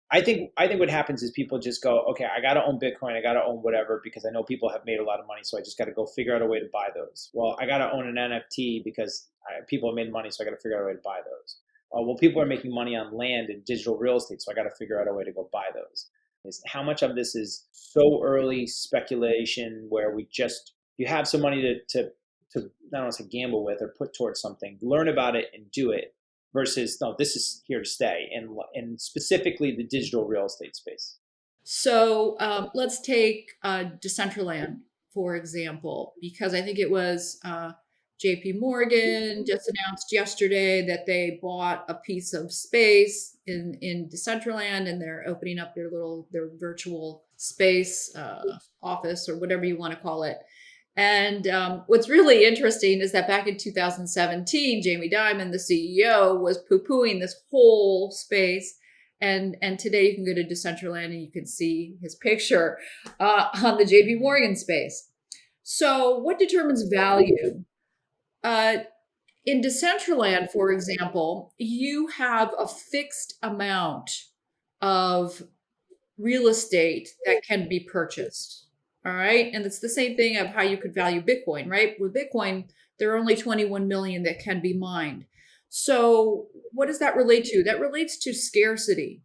I think what happens is people just go, okay, I got to own Bitcoin, I got to own whatever because I know people have made a lot of money, so I just got to go figure out a way to buy those. Well, I got to own an NFT because people have made money, so I got to figure out a way to buy those. Well, people are making money on land and digital real estate, so I got to figure out a way to go buy those. How much of this is so early speculation where you have some money to not want to say gamble with or put towards something, learn about it and do it versus no, this is here to stay, and specifically the digital real estate space. So let's take Decentraland, for example, because I think it was JP Morgan just announced yesterday that they bought a piece of space in Decentraland, and they're opening up their virtual space office or whatever you want to call it. And what's really interesting is that back in 2017, Jamie Dimon, the CEO, was poo-pooing this whole space. And today you can go to Decentraland and you can see his picture on the JP Morgan space. So what determines value? Uh, in Decentraland, for example, you have a fixed amount of real estate that can be purchased. All right. And it's the same thing of how you could value Bitcoin, right? With Bitcoin, there are only 21 million that can be mined. So what does that relate to? That relates to scarcity.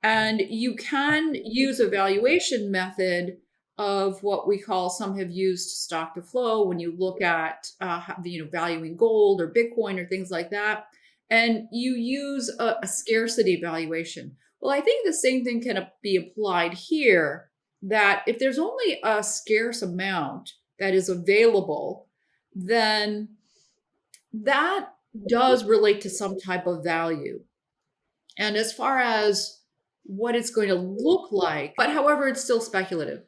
And you can use a valuation method of what we call, some have used stock to flow when you look at valuing gold or Bitcoin or things like that. And you use a scarcity valuation. Well, I think the same thing can be applied here, that if there's only a scarce amount that is available, then that does relate to some type of value. And as far as what it's going to look like, but however, it's still speculative.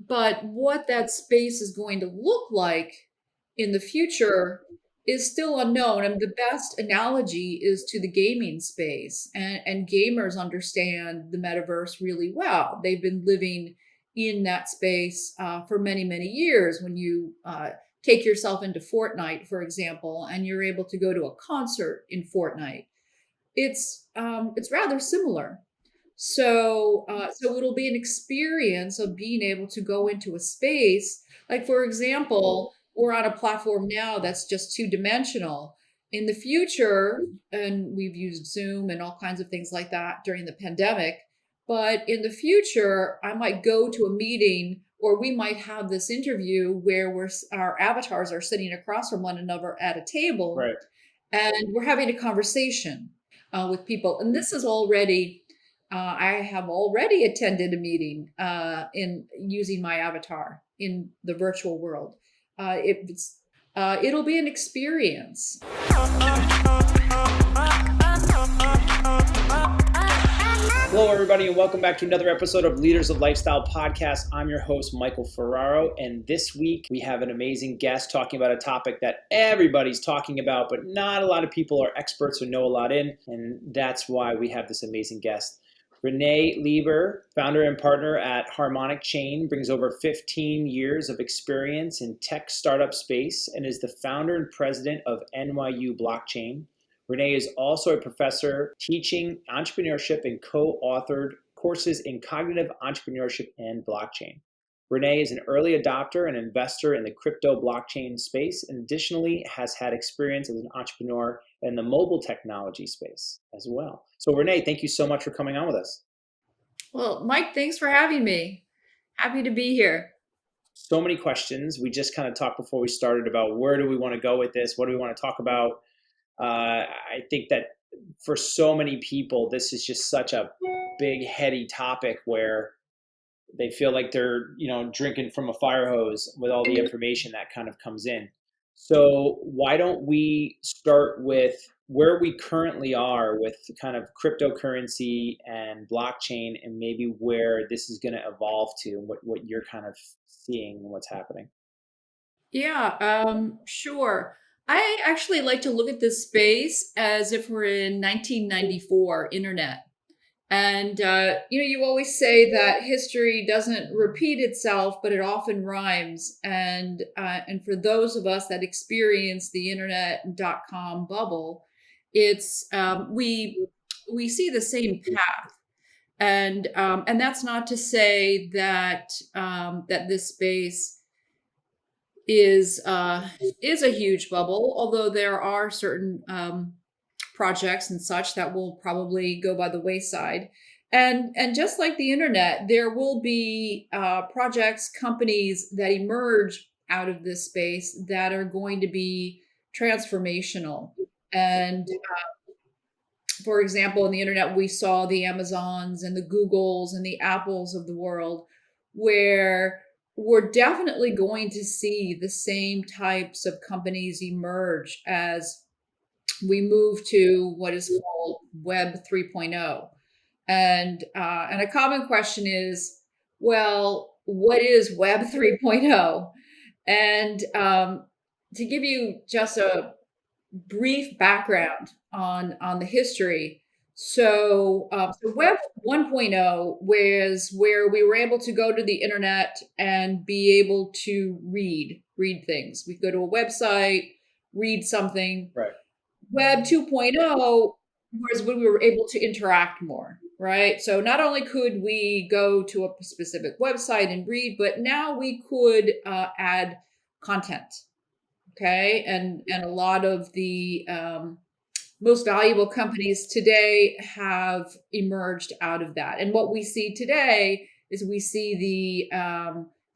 But what that space is going to look like in the future is still unknown. And the best analogy is to the gaming space. And gamers understand the metaverse really well. They've been living in that space for many, many years. When you take yourself into Fortnite, for example, and you're able to go to a concert in Fortnite, it's rather similar. So it'll be an experience of being able to go into a space. Like, for example, we're on a platform now that's just two-dimensional. In the future, and we've used Zoom and all kinds of things like that during the pandemic, but in the future, I might go to a meeting, or we might have this interview where our avatars are sitting across from one another at a table, Right. and we're having a conversation with people. And this is already, I have already attended a meeting in using my avatar in the virtual world. It'll be an experience. Hello, everybody, and welcome back to another episode of Leaders of Lifestyle Podcast. I'm your host, Michael Ferraro, and this week we have an amazing guest talking about a topic that everybody's talking about, but not a lot of people are experts or know a lot in, and that's why we have this amazing guest. Renee Leibler, founder and partner at Harmonic Chain, brings over 15 years of experience in tech startup space and is the founder and president of NYU Blockchain. Renee is also a professor teaching entrepreneurship and co-authored courses in cognitive entrepreneurship and blockchain. Renee is an early adopter and investor in the crypto blockchain space, and additionally has had experience as an entrepreneur in the mobile technology space as well. So Renee, thank you so much for coming on with us. Well, Mike, thanks for having me. Happy to be here. So many questions. We just kind of talked before we started about where do we want to go with this? What do we want to talk about? I think that for so many people, this is just such a big, heady topic where they feel like they're, drinking from a fire hose with all the information that kind of comes in. So why don't we start with where we currently are with kind of cryptocurrency and blockchain, and maybe where this is going to evolve to, and what you're kind of seeing and what's happening. Yeah, sure. I actually like to look at this space as if we're in 1994 internet. And you always say that history doesn't repeat itself, but it often rhymes. And for those of us that experience the internet .com bubble, it's we see the same path. And that's not to say that that this space is a huge bubble, although there are certain projects and such that will probably go by the wayside. And just like the internet, there will be projects, companies that emerge out of this space that are going to be transformational. And for example, in the internet, we saw the Amazons and the Googles and the Apples of the world, where we're definitely going to see the same types of companies emerge as we move to what is called Web 3.0. And a common question is, well, what is Web 3.0? And to give you just a brief background on the history. So Web 1.0 was where we were able to go to the internet and be able to read things. We go to a website, read something. Right. Web 2.0 was when we were able to interact more, right? So not only could we go to a specific website and read, but now we could add content. Okay, and a lot of the most valuable companies today have emerged out of that. And what we see today is we see the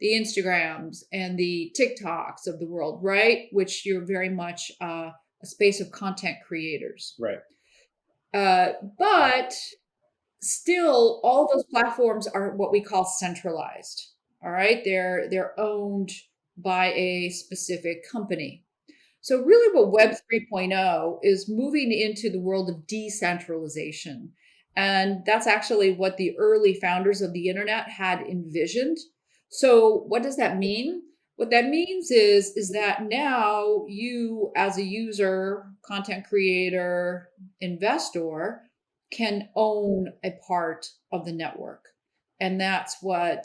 Instagrams and the TikToks of the world, right? Which you're very much a space of content creators. Right. But still, all those platforms are what we call centralized. All right, they're owned by a specific company. So really what Web 3.0 is moving into the world of decentralization. And that's actually what the early founders of the internet had envisioned. So what does that mean? What that means is that now you as a user, content creator, investor can own a part of the network. And that's what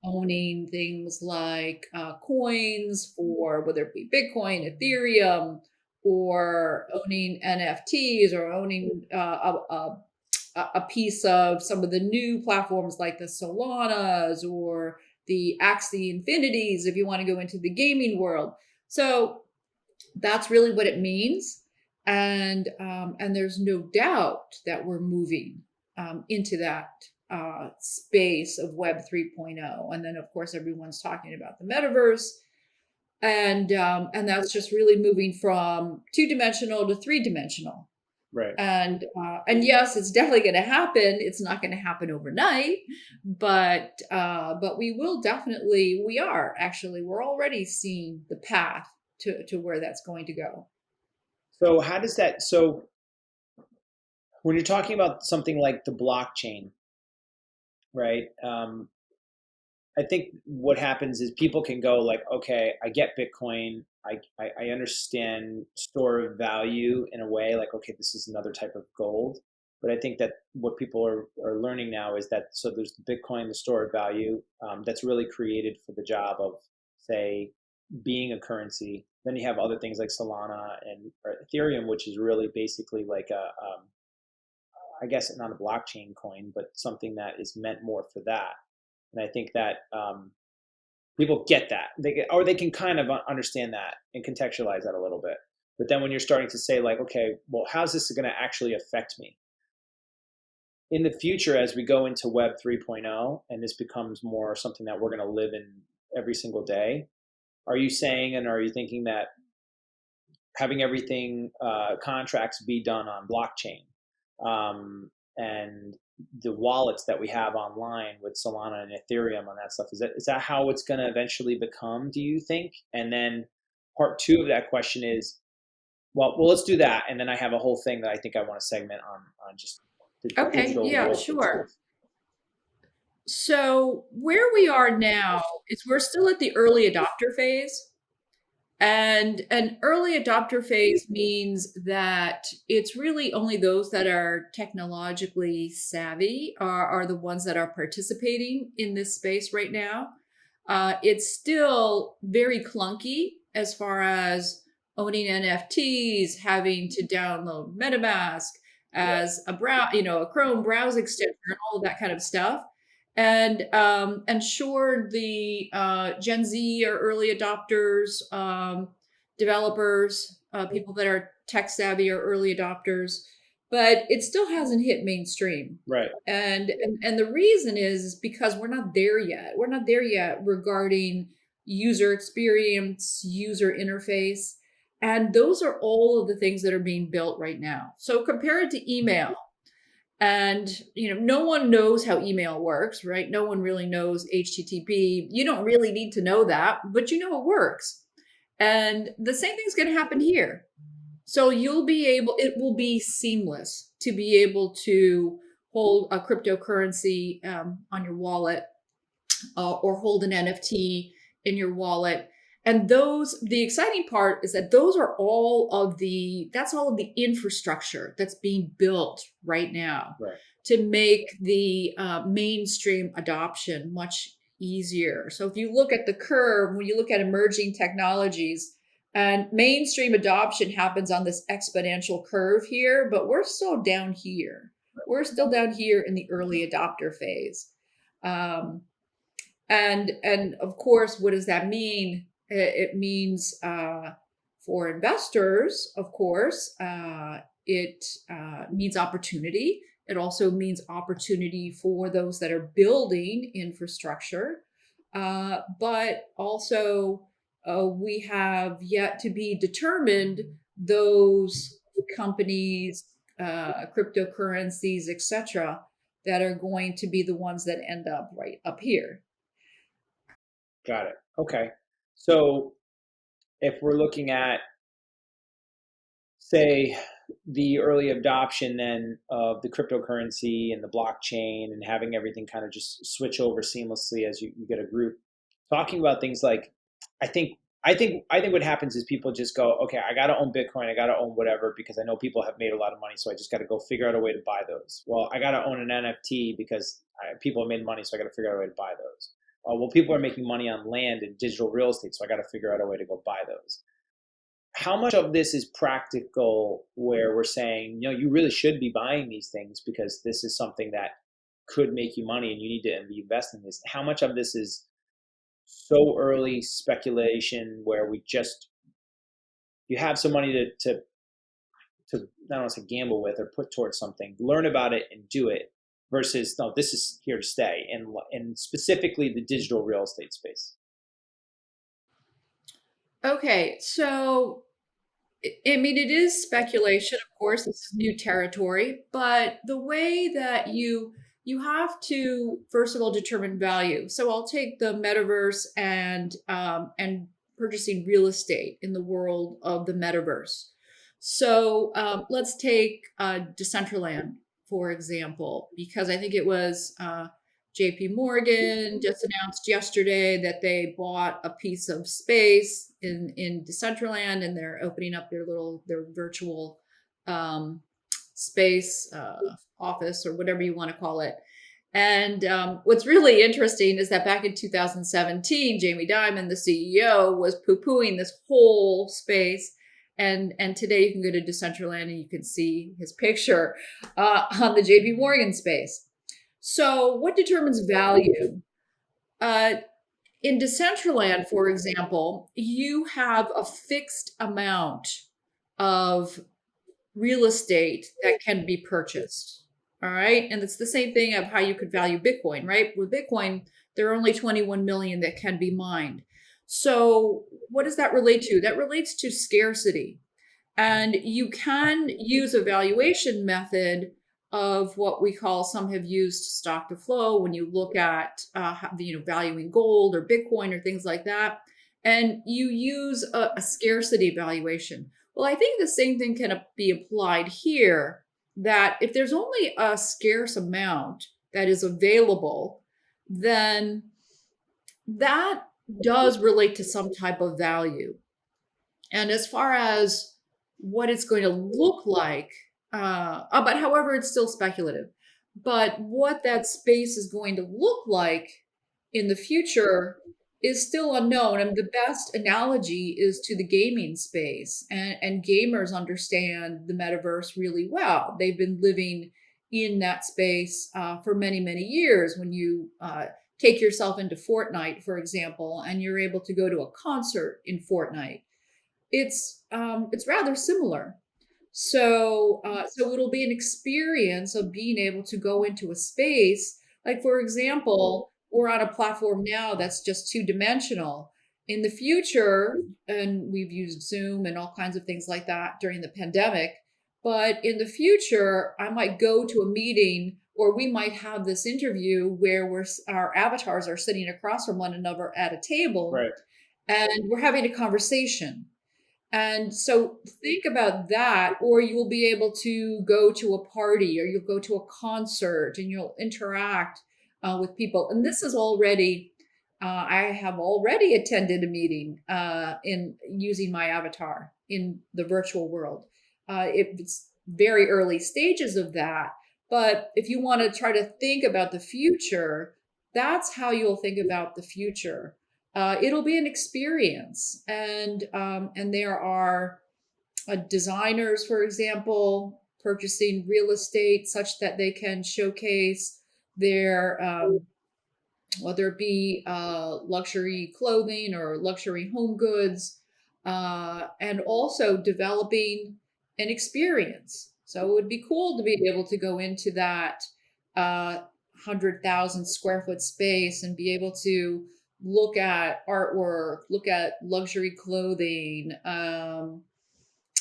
owning things like coins, for whether it be Bitcoin, Ethereum, or owning NFTs, or owning a piece of some of the new platforms like the Solanas or the Axie Infinities, if you want to go into the gaming world. So that's really what it means. And there's no doubt that we're moving into that space of Web 3.0. And then, of course, everyone's talking about the metaverse. And that's just really moving from 2-dimensional to 3-dimensional. Right. And yes, it's definitely going to happen. It's not going to happen overnight, but we're already seeing the path to where that's going to go. So how does that, so when you're talking about something like the blockchain, right? I think what happens is people can go like, okay, I get Bitcoin. I understand store of value in a way, like, okay, this is another type of gold. But I think that what people are learning now is that, so there's the Bitcoin, the store of value, that's really created for the job of, say, being a currency. Then you have other things like Solana and or Ethereum, which is really basically like I guess not a blockchain coin, but something that is meant more for that. And I think that people get that, or they can kind of understand that and contextualize that a little bit. But then when you're starting to say like, okay, well, how's this going to actually affect me? In the future, as we go into Web 3.0, and this becomes more something that we're going to live in every single day, are you saying and are you thinking that having everything, contracts be done on blockchain, and the wallets that we have online with Solana and Ethereum on that stuff, is that how it's going to eventually become, do you think? And then part two of that question is, well, let's do that, and then I have a whole thing that I think I want to segment on just the Okay, digital yeah, world sure. itself. So where we are now is we're still at the early adopter phase. And an early adopter phase means that it's really only those that are technologically savvy are the ones that are participating in this space right now. It's still very clunky as far as owning NFTs, having to download MetaMask, as a a Chrome browser extension and all of that kind of stuff. And sure, the Gen Z or early adopters, developers, people that are tech savvy or early adopters, but it still hasn't hit mainstream. Right. And the reason is because we're not there yet. We're not there yet regarding user experience, user interface. And those are all of the things that are being built right now. So compare it to email. And no one knows how email works, right? No one really knows HTTP. You don't really need to know that, but you know it works. And the same thing's going to happen here. So it will be seamless to be able to hold a cryptocurrency on your wallet, or hold an NFT in your wallet. And the exciting part is that that's all of the infrastructure that's being built right now, Right. to make the mainstream adoption much easier. So if you look at the curve, when you look at emerging technologies, and mainstream adoption happens on this exponential curve here, but we're still down here. We're still down here in the early adopter phase. And of course, what does that mean? It means for investors, of course, it means opportunity. It also means opportunity for those that are building infrastructure. But also, we have yet to be determined those companies, cryptocurrencies, etc., that are going to be the ones that end up right up here. Got it. Okay. So if we're looking at, say, the early adoption then of the cryptocurrency and the blockchain and having everything kind of just switch over seamlessly as you get a group, talking about things like, I think what happens is people just go, okay, I got to own Bitcoin, I got to own whatever because I know people have made a lot of money, so I just got to go figure out a way to buy those. Well, I got to own an NFT because people have made money, so I got to figure out a way to buy those. Well, people are making money on land and digital real estate, so I got to figure out a way to go buy those. How much of this is practical where we're saying, you really should be buying these things because this is something that could make you money and you need to be investing in this? How much of this is so early speculation where you have some money to I don't want to say gamble with or put towards something, learn about it and do it, versus no, this is here to stay, and specifically the digital real estate space? Okay, so I mean, it is speculation, of course, it's new territory, but the way that you have to first of all determine value. So I'll take the metaverse and purchasing real estate in the world of the metaverse. So let's take Decentraland, for example, because I think it was JP Morgan just announced yesterday that they bought a piece of space in Decentraland, and they're opening up their virtual space, office, or whatever you want to call it. And what's really interesting is that back in 2017, Jamie Dimon, the CEO, was poo-pooing this whole space. And today you can go to Decentraland and you can see his picture on the JP Morgan space. So what determines value? In Decentraland, for example, you have a fixed amount of real estate that can be purchased. All right. And it's the same thing of how you could value Bitcoin, right? With Bitcoin, there are only 21 million that can be mined. So what does that relate to? That relates to scarcity. And you can use a valuation method of what we call, some have used stock to flow, when you look at valuing gold or Bitcoin or things like that, and you use a scarcity valuation. Well, I think the same thing can be applied here, that if there's only a scarce amount that is available, then that does relate to some type of value. And as far as what it's going to look like, but however, it's still speculative. But what that space is going to look like in the future is still unknown. And the best analogy is to the gaming space. And gamers understand the metaverse really well. They've been living in that space for many, many years. When you take yourself into Fortnite, for example, and you're able to go to a concert in Fortnite, it's rather similar. So it'll be an experience of being able to go into a space. Like, for example, we're on a platform now that's just two-dimensional. In the future, and we've used Zoom and all kinds of things like that during the pandemic, but in the future, I might go to a meeting or we might have this interview where our avatars are sitting across from one another at a table Right. and we're having a conversation. And so think about that, or you'll be able to go to a party or you'll go to a concert and you'll interact with people. And this is already, I have already attended a meeting in using my avatar in the virtual world. It's very early stages of that. But if you want to try to think about the future, that's how you'll think about the future. It'll be an experience, and there are designers, for example, purchasing real estate such that they can showcase their whether it be luxury clothing or luxury home goods, and also developing an experience. So it would be cool to be able to go into that 100,000 square foot space and be able to look at artwork, look at luxury clothing,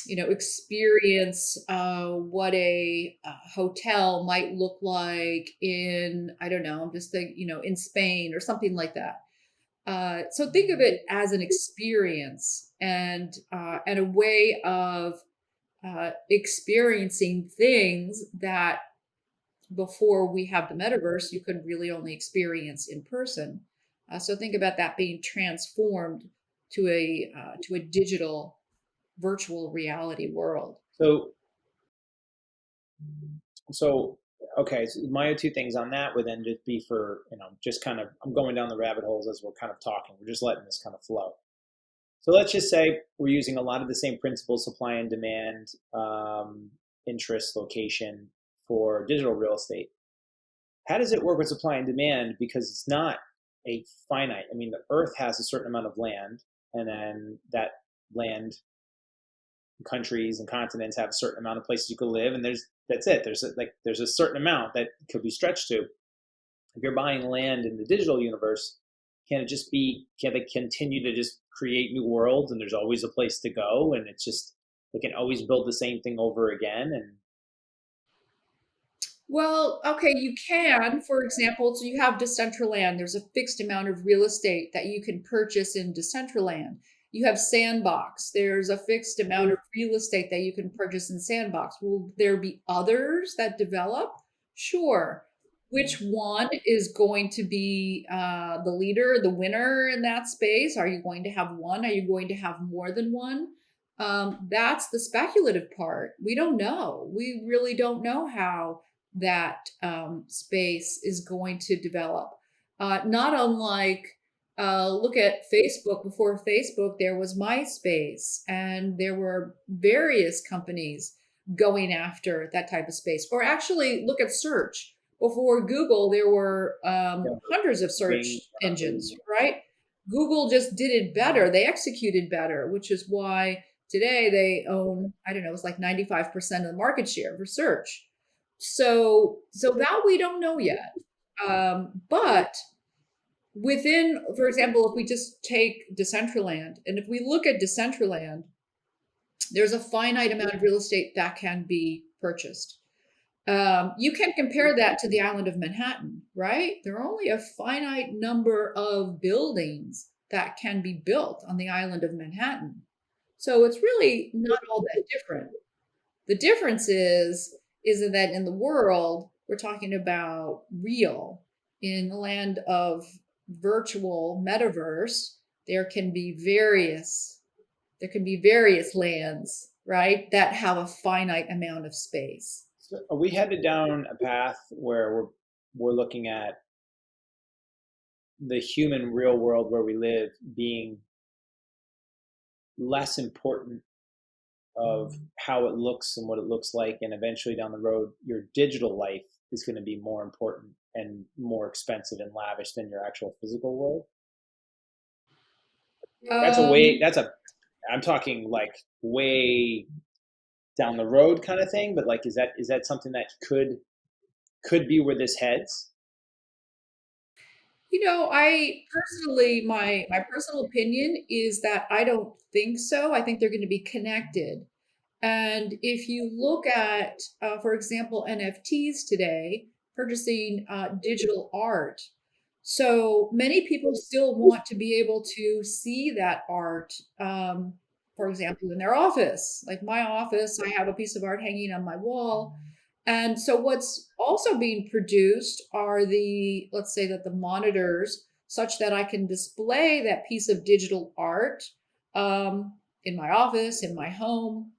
experience what a hotel might look like in, I don't know, I'm just thinking, in Spain or something like that. So think of it as an experience and a way of experiencing things that before we have the metaverse, you could really only experience in person. So think about that being transformed to a digital virtual reality world. So, so okay. So my two things on that would then just be for just kind of I'm going down the rabbit holes as we're kind of talking. We're just letting this kind of flow. So let's just say we're using a lot of the same principles, supply and demand, interest, location for digital real estate. How does it work with supply and demand? Because it's not a finite. I mean, the Earth has a certain amount of land, and then that land, countries and continents have a certain amount of places you could live, and that's it. There's a certain amount that could be stretched to. If you're buying land in the digital universe, can they continue to just create new worlds and there's always a place to go and it's just they can always build the same thing over again? And Well, okay, you can, for example, so you have Decentraland. There's a fixed amount of real estate that you can purchase in Decentraland. You have Sandbox. There's a fixed amount of real estate that you can purchase in Sandbox. Will there be others that develop? Sure. Which one is going to be the leader, the winner in that space? Are you going to have one? Are you going to have more than one? That's the speculative part. We don't know. We really don't know how that space is going to develop. Not unlike, look at Facebook. Before Facebook, there was MySpace, and there were various companies going after that type of space. Or actually, look at search. Before Google, there were hundreds of search engines, right? Google just did it better. They executed better, which is why today they own, I don't know, it's like 95% of the market share for search. So that we don't know yet. But within, for example, if we just take Decentraland, and if we look at Decentraland, there's a finite amount of real estate that can be purchased. You can compare that to the island of Manhattan, right? There are only a finite number of buildings that can be built on the island of Manhattan. So it's really not all that different. The difference is that in the world, we're talking about real. In the land of virtual metaverse, there can be various lands, right, that have a finite amount of space. so are we headed down a path where we're looking at the human real world where we live being less important of how it looks and what it looks like, and eventually down the road your digital life is going to be more important and more expensive and lavish than your actual physical world. Um, That's a I'm talking like way down the road kind of thing, but like is that something that could be where this heads? I personally, my personal opinion is that I don't think so. I think they're going to be connected. And if you look at, for example, NFTs today, purchasing digital art, so many people still want to be able to see that art, for example, in their office. Like my office, I have a piece of art hanging on my wall. And so what's also being produced are let's say that the monitors, such that I can display that piece of digital art in my office, in my home.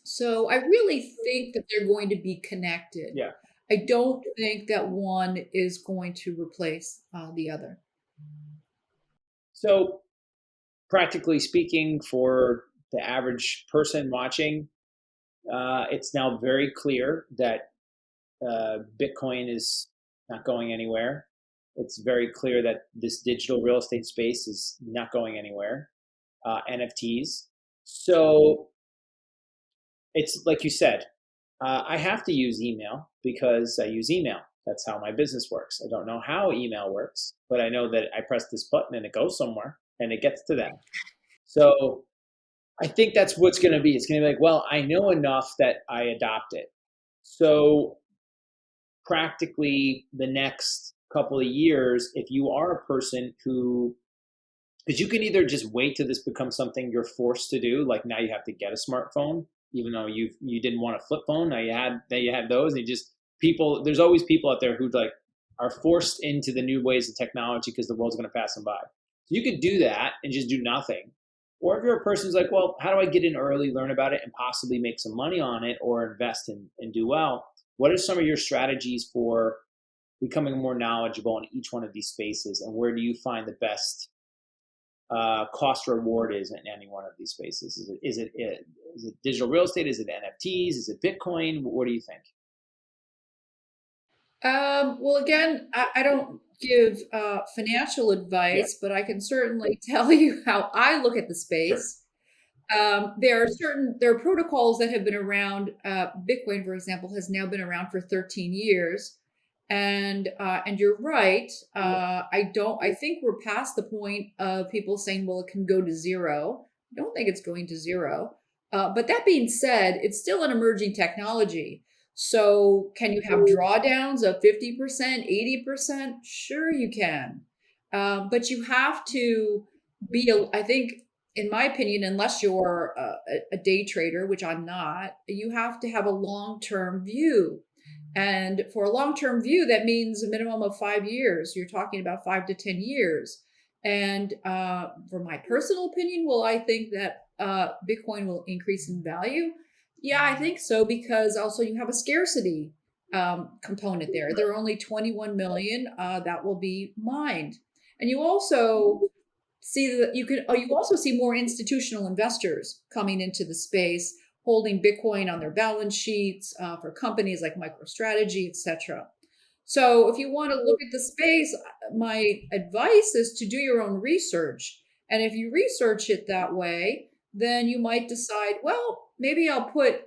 So I really think that they're going to be connected. Yeah. I don't think that one is going to replace the other. So practically speaking, for the average person watching, it's now very clear that Bitcoin is not going anywhere. It's very clear that this digital real estate space is not going anywhere. NFTs. So it's like you said, I have to use email because I use email. That's how my business works. I don't know how email works, but I know that I press this button and it goes somewhere and it gets to them. So I think that's what's going to be. It's going to be like, well, I know enough that I adopt it. So practically the next couple of years, if you are a person who, because you can either just wait till this becomes something you're forced to do, like now you have to get a smartphone, even though you didn't want a flip phone. Now you have those, and you just people. There's always people out there who like are forced into the new ways of technology because the world's going to pass them by. So you could do that and just do nothing. Or if you're a person who's like, well, how do I get in early, learn about it, and possibly make some money on it, or invest and do well? What are some of your strategies for becoming more knowledgeable in each one of these spaces, and where do you find the best cost reward is in any one of these spaces? Is it digital real estate? Is it NFTs? Is it Bitcoin? What do you think? Well, again, I don't give financial Yeah, advice, but I can certainly tell you how I look at the sure. space. There are protocols that have been around. Bitcoin, for example, has now been around for 13 years, and you're right. I think we're past the point of people saying, well, it can go to zero. I don't think it's going to zero. But that being said, it's still an emerging technology. So can you have drawdowns of 50%, 80%? Sure, you can. But you have to I think, in my opinion, unless you're a day trader, which I'm not, you have to have a long-term view. And for a long-term view, that means a minimum of 5 years. You're talking about 5 to 10 years. And for my personal opinion, well, I think that Bitcoin will increase in value. Yeah, I think so, because also you have a scarcity component there. There are only 21 million that will be mined. And you also you also see more institutional investors coming into the space, holding Bitcoin on their balance sheets for companies like MicroStrategy, etc. So if you want to look at the space, my advice is to do your own research. And if you research it that way, then you might decide, well, maybe I'll put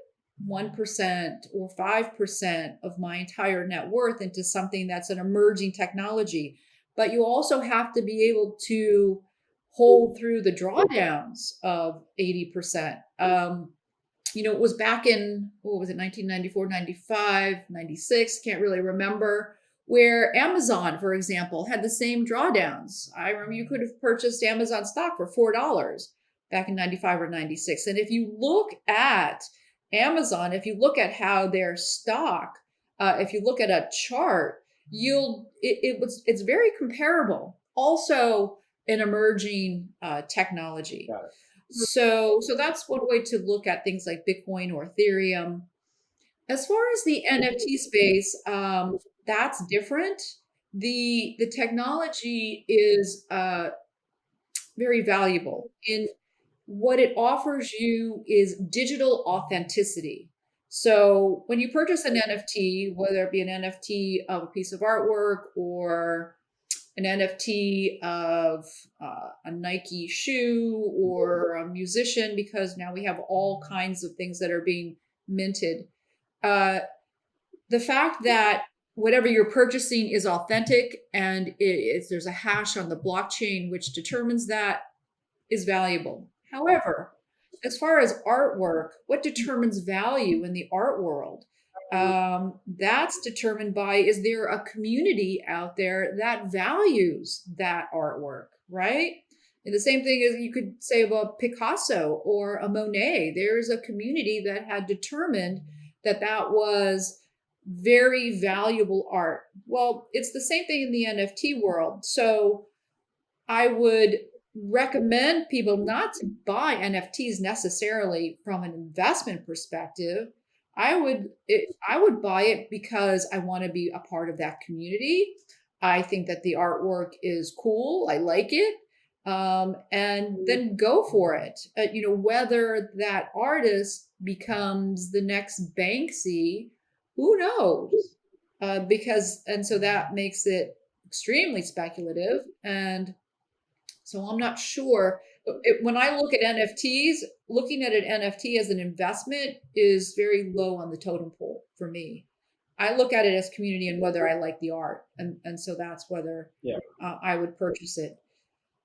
1% or 5% of my entire net worth into something that's an emerging technology. But you also have to be able to hold through the drawdowns of 80%. It was back in, what was it, 1994, 95, 96, can't really remember, where Amazon, for example, had the same drawdowns. I remember you could have purchased Amazon stock for $4 back in 95 or 96. And if you look at Amazon, if you look at how their stock, if you look at a chart, it's very comparable. Also, an emerging technology. Got it. So that's one way to look at things like Bitcoin or Ethereum. As far as the NFT space, that's different the technology is very valuable in what it offers you is digital authenticity. So when you purchase an NFT, whether it be an NFT of a piece of artwork or an NFT of a Nike shoe or a musician, because now we have all kinds of things that are being minted. Uh, the fact that whatever you're purchasing is authentic and there's a hash on the blockchain which determines that is valuable. However, as far as artwork, what determines value in the art world? That's determined by, is there a community out there that values that artwork, right? And the same thing as you could say about Picasso or a Monet. There's a community that had determined that that was very valuable art. Well, it's the same thing in the NFT world. So I would recommend people not to buy NFTs necessarily from an investment perspective. I would buy it because I want to be a part of that community. I think that the artwork is cool. I like it. And then go for it. Whether that artist becomes the next Banksy, who knows? So that makes it extremely speculative. And so I'm not sure. When I look at NFTs, looking at an NFT as an investment is very low on the totem pole for me. I look at it as community and whether I like the art, and so that's whether I would purchase it.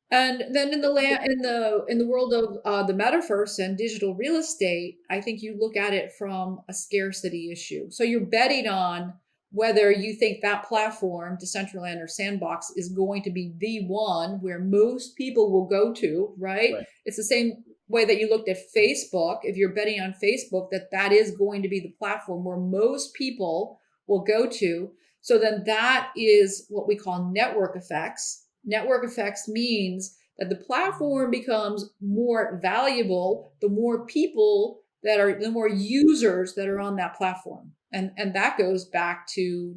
And then in the world of the metaverse and digital real estate, I think you look at it from a scarcity issue. So you're betting on whether you think that platform, Decentraland or Sandbox, is going to be the one where most people will go to, right? It's the same way that you looked at Facebook. If you're betting on Facebook, that is going to be the platform where most people will go to. So then that is what we call network effects. Network effects means that the platform becomes more valuable the more people the more users that are on that platform. And that goes back to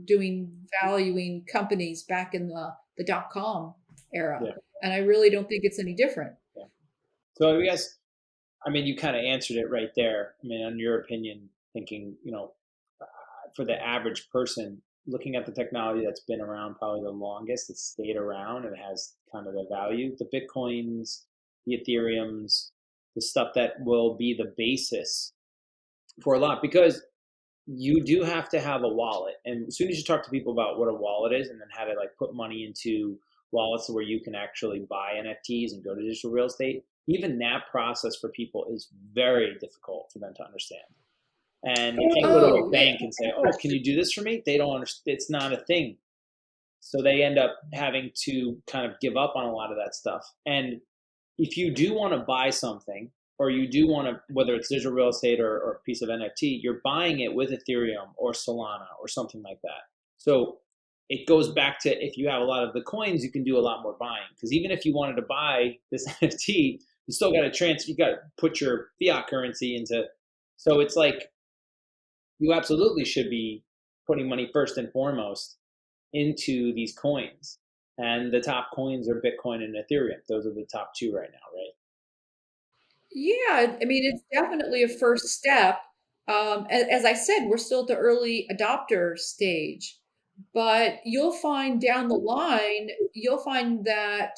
valuing companies back in the .com era. Yeah. And I really don't think it's any different. Yeah. So I mean, you kind of answered it right there. I mean, in your opinion, thinking, for the average person, looking at the technology that's been around probably the longest, it's stayed around and has kind of the value, the Bitcoins, the Ethereums, the stuff that will be the basis for a lot, because you do have to have a wallet. And as soon as you talk to people about what a wallet is and then how to put money into wallets where you can actually buy NFTs and go to digital real estate, even that process for people is very difficult for them to understand. And you can't go to a bank and say, "Oh, can you do this for me?" They don't understand. It's not a thing. So they end up having to kind of give up on a lot of that stuff. And if you do want to buy something, or you do want to, whether it's digital real estate or a piece of NFT, you're buying it with Ethereum or Solana or something like that. So it goes back to, if you have a lot of the coins, you can do a lot more buying. Because even if you wanted to buy this NFT, you still got to you got to put your fiat currency into. So it's you absolutely should be putting money first and foremost into these coins. And the top coins are Bitcoin and Ethereum. Those are the top two right now, right? Yeah, I mean, it's definitely a first step. As I said, we're still at the early adopter stage, but you'll find down the line, you'll find that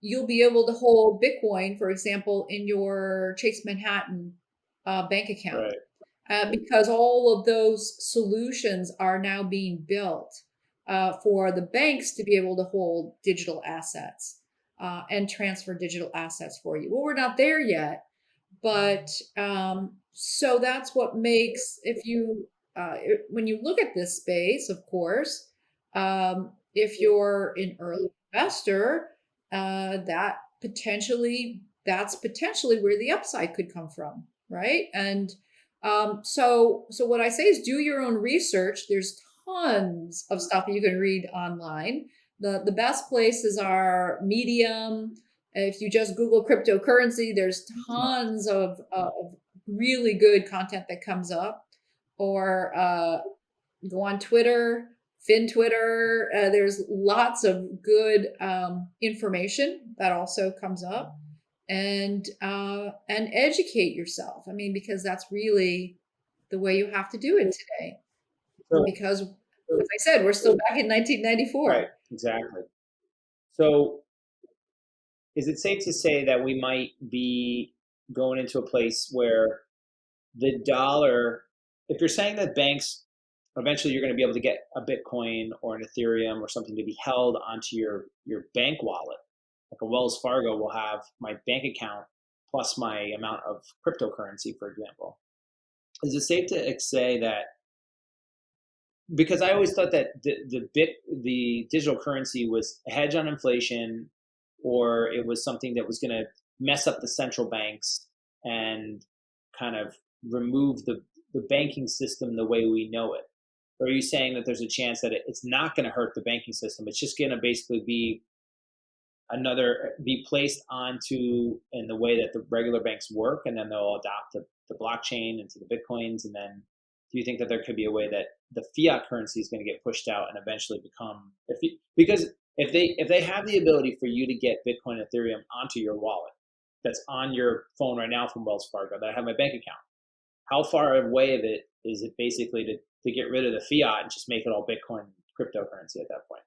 you'll be able to hold Bitcoin, for example, in your Chase Manhattan bank account. Right. Because all of those solutions are now being built for the banks to be able to hold digital assets and transfer digital assets for you. Well, we're not there yet, but so that's what makes, when you look at this space, of course, if you're an early investor, that's potentially where the upside could come from, right? And so what I say is do your own research. There's tons of stuff you can read online. The best places are Medium. If you just Google cryptocurrency, there's tons of really good content that comes up. Or go on Twitter, Twitter. There's lots of good information that also comes up, and educate yourself. I mean, because that's really the way you have to do it today. So, Because, as I said, we're still back in 1994. right, exactly. So, is it safe to say that we might be going into a place where the dollar, if you're saying that banks eventually you're going to be able to get a Bitcoin or an Ethereum or something to be held onto your bank wallet, like a Wells Fargo will have my bank account plus my amount of cryptocurrency, for example. Is it safe to say that, because I always thought that the digital currency was a hedge on inflation, or it was something that was going to mess up the central banks and kind of remove the banking system the way we know it? Or are you saying that there's a chance that it's not going to hurt the banking system? It's just going to basically be placed onto in the way that the regular banks work, and then they'll adopt the blockchain into the Bitcoins, and then do you think that there could be a way that the fiat currency is going to get pushed out and eventually become, because if they have the ability for you to get Bitcoin, Ethereum onto your wallet that's on your phone right now from Wells Fargo, that I have my bank account, how far away of it is it basically to get rid of the fiat and just make it all Bitcoin cryptocurrency at that point?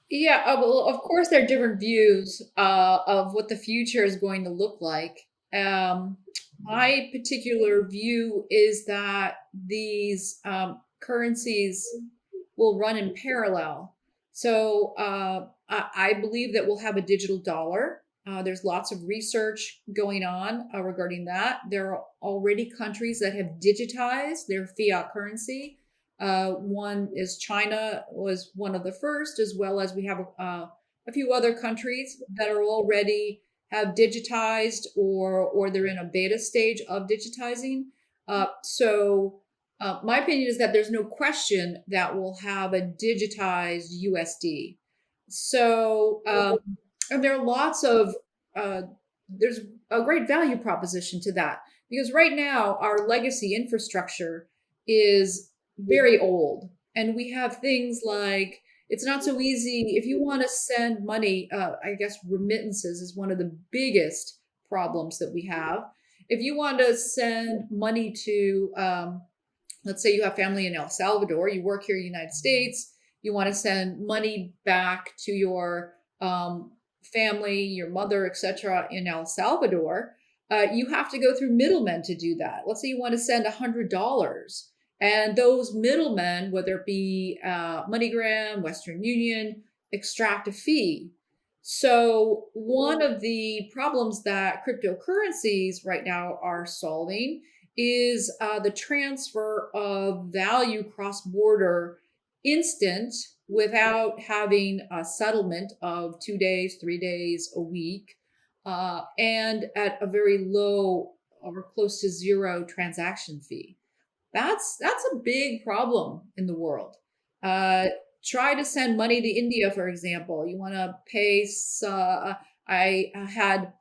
Yeah, well, of course, there are different views of what the future is going to look like. Um, my particular view is that these currencies will run in parallel. So I believe that we'll have a digital dollar. There's lots of research going on regarding that. There are already countries that have digitized their fiat currency. One is China was one of the first, as well as we have a few other countries that are already have digitized or they're in a beta stage of digitizing. My opinion is that there's no question that we'll have a digitized USD. And there are lots of there's a great value proposition to that, because right now our legacy infrastructure is very old, and we have things like it's not so easy if you want to send money. I guess remittances is one of the biggest problems that we have. If you want to send money to let's say you have family in El Salvador, you work here in the United States, you want to send money back to your family, your mother, etc., in El Salvador, you have to go through middlemen to do that. Let's say you want to send $100, and those middlemen, whether it be MoneyGram, Western Union, extract a fee. So one of the problems that cryptocurrencies right now are solving is the transfer of value cross-border instant without having a settlement of 2 days, 3 days, a week, and at a very low or close to zero transaction fee. That's a big problem in the world. Try to send money to India, for example. You want to pay. I had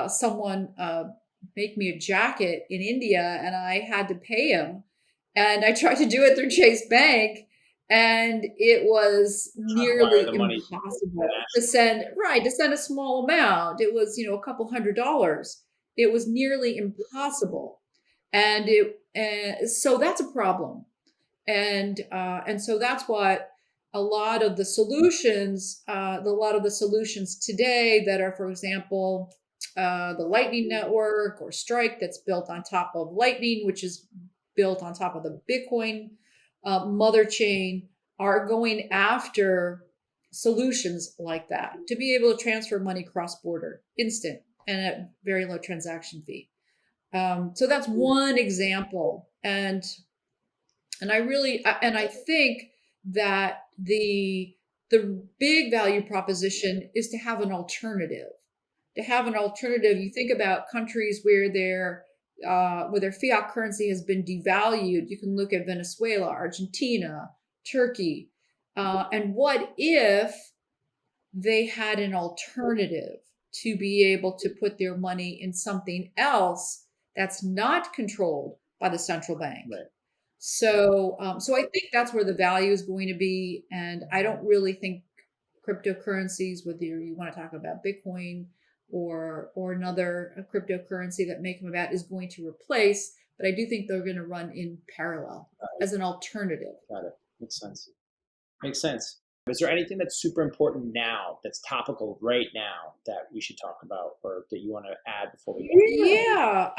someone make me a jacket in India, and I had to pay him. And I tried to do it through Chase Bank, and it was nearly impossible to send. Right, to send a small amount. It was a couple $100s. It was nearly impossible, and so that's a problem. And so that's what a lot of the solutions today that are, for example, the Lightning Network or Strike, that's built on top of Lightning, which is built on top of the Bitcoin mother chain, are going after solutions like that to be able to transfer money cross-border, instant, and at very low transaction fee. So that's one example, and I think that the big value proposition is to have an alternative. To have an alternative, you think about countries where their fiat currency has been devalued. You can look at Venezuela, Argentina, Turkey, and what if they had an alternative to be able to put their money in something else that's not controlled by the central bank? Right. So, so I think that's where the value is going to be. And I don't really think cryptocurrencies, whether you want to talk about Bitcoin or another cryptocurrency that make them about, is going to replace. But I do think they're going to run in parallel as an alternative. Got it. Makes sense. Makes sense. Is there anything that's super important now, that's topical right now, that we should talk about, or that you want to add before we go? Yeah.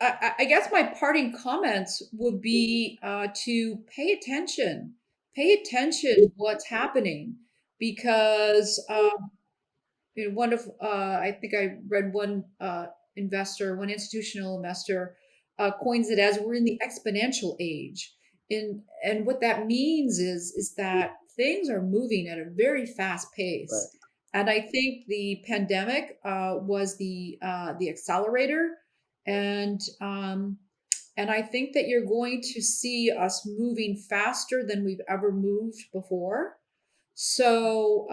I guess my parting comments would be to pay attention. Pay attention to what's happening because one of I think I read one one institutional investor coins it as we're in the exponential age, and what that means is that things are moving at a very fast pace, Right. and I think the pandemic was the accelerator, and I think that you're going to see us moving faster than we've ever moved before. So,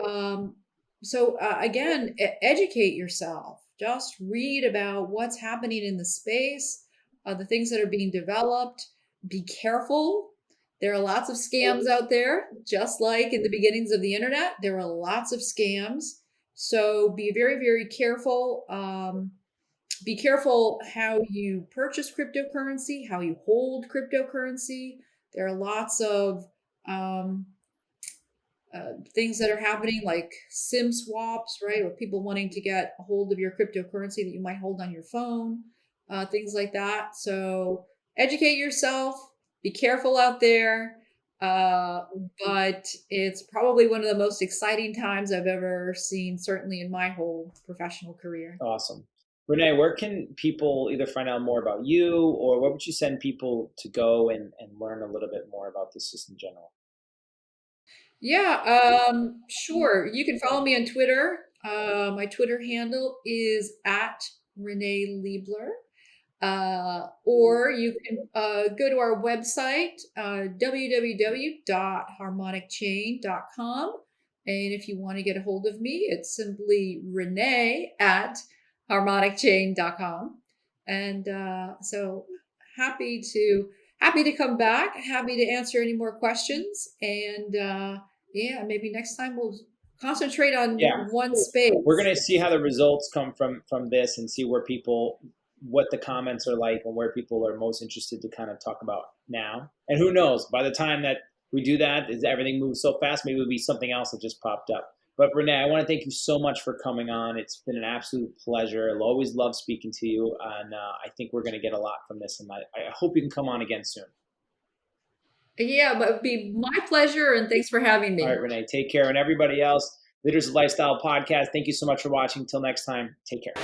again, educate yourself. Just read about what's happening in the space, the things that are being developed. Be careful. There are lots of scams out there, just like in the beginnings of the internet. There are lots of scams. So be very, very careful. Be careful how you purchase cryptocurrency, how you hold cryptocurrency. There are lots of um, things that are happening like SIM swaps, right? Or people wanting to get a hold of your cryptocurrency that you might hold on your phone, things like that. So educate yourself, be careful out there. Uh, but it's probably one of the most exciting times I've ever seen, certainly in my whole professional career. Awesome. Renee, where can people either find out more about you, or what would you send people to go and learn a little bit more about this just in general? Yeah, sure. You can follow me on Twitter. My Twitter handle is at Renee Leibler. Or you can go to our website, www.harmonicchain.com. And if you want to get a hold of me, it's simply Renee at harmonicchain.com. And so happy to happy to come back, happy to answer any more questions. And yeah, maybe next time we'll concentrate on one space. We're going to see how the results come from this, and see where people, what the comments are like, and where people are most interested to kind of talk about now. And who knows, by the time that we do that, is everything moves so fast, maybe it'll be something else that just popped up. But Renee, I want to thank you so much for coming on. It's been an absolute pleasure. I'll always love speaking to you, and I think we're going to get a lot from this, and I hope you can come on again soon. Yeah, but it'd be my pleasure, and thanks for having me. All right, Renee, take care. And everybody else, Leaders of Lifestyle Podcast, thank you so much for watching. Until next time, take care.